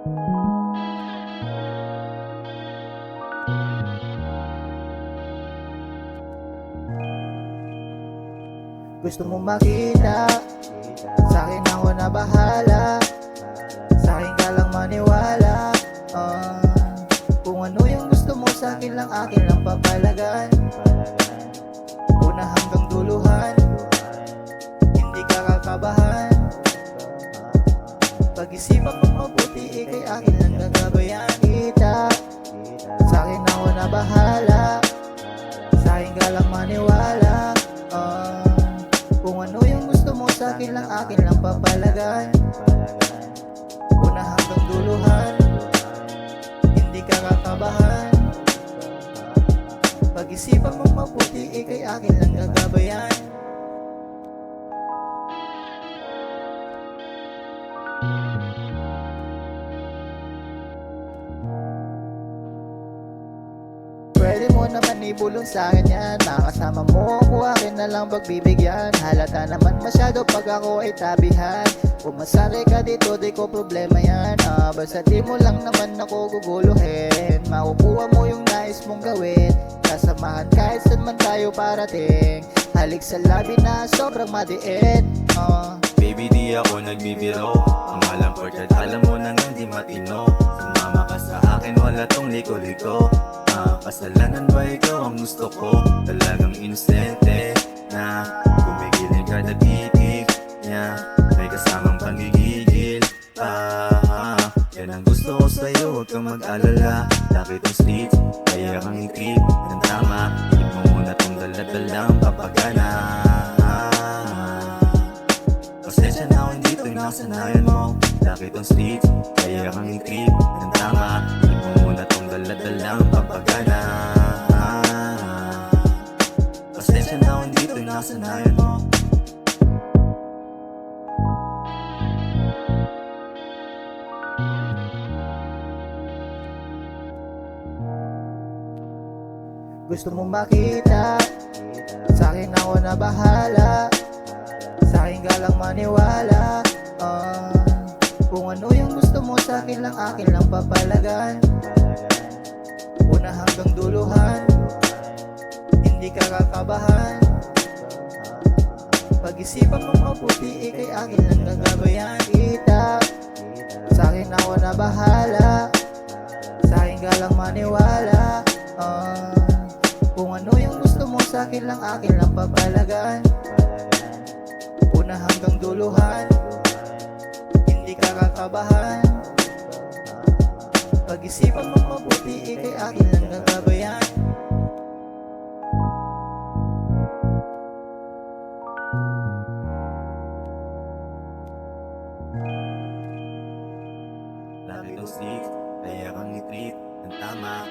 Gusto mo makita, sa'kin ako na bahala, sa'kin ka lang maniwala. Kung ano yung gusto mo sa'kin lang, akin lang papalagan. Una hanggang duluhan, hindi ka kakabahan. Pag-isipan mo mabuti, ika'y akin lang gagabayan. Kita, sa'kin ako na bahala, sa'kin ka lang maniwala. Kung ano yung gusto mo sa'kin lang, akin lang papalagan. Una hanggang duluhan, hindi ka kakabahan. Pag-isipan mo mabuti, ika'y akin lang gagabayan. Pwede mo naman ibulong sa'kin yan, makasama mo ako, akin na lang pagbibigyan. Halata naman masyado pag ako ay tabihan. Kung masari ka dito, di ko problema yan. Basta di mo lang naman ako guguluhin. Makukuha mo yung nais mong gawin, kasamahan kahit saan man tayo parating. Halik sa labi na sobrang madiin. Baby, di ako nagbibiro. Ang alam porkat alam mo nang hindi matino. Sumama ka sa akin, wala tong liko-liko. Kasalanan ba ikaw ang gusto ko? Talagang inosente na gumigiling ka nag-iig niya. May kasamang pangigigil. Yan ang gusto ko sa'yo, huwag kang mag-alala. Laki tong street, kaya kang i-trip ng tama. Higit mo muna tong daladalang papagana. Pasensya na kung dito yung nakasanayan mo. Laki tong street, kaya kang i-trip ng tama. Higit mo muna tong daladalang papagana. Pasensya na kung dito yung nakasanayan mo. Gusto mo makita, sa'kin ako na bahala, sa'kin ka lang maniwala. Kung ano yung gusto mo sa'kin lang, akin lang papalagan. Una hanggang duluhan, hindi ka kakabahan. Pag-isipan mo mabuti, ika'y akin lang gagabayan. Kita, sa'kin ako na bahala, sa'kin ka lang maniwala. Kung ano yung gusto mo sa'kin lang, akin lang papalagan. Una hanggang duluhan, hindi ka kakabahan. Pag-isipan mo mabuti, ika'y akin lang gagabayan. Laki tong street, kaya kang i-treat ng tama.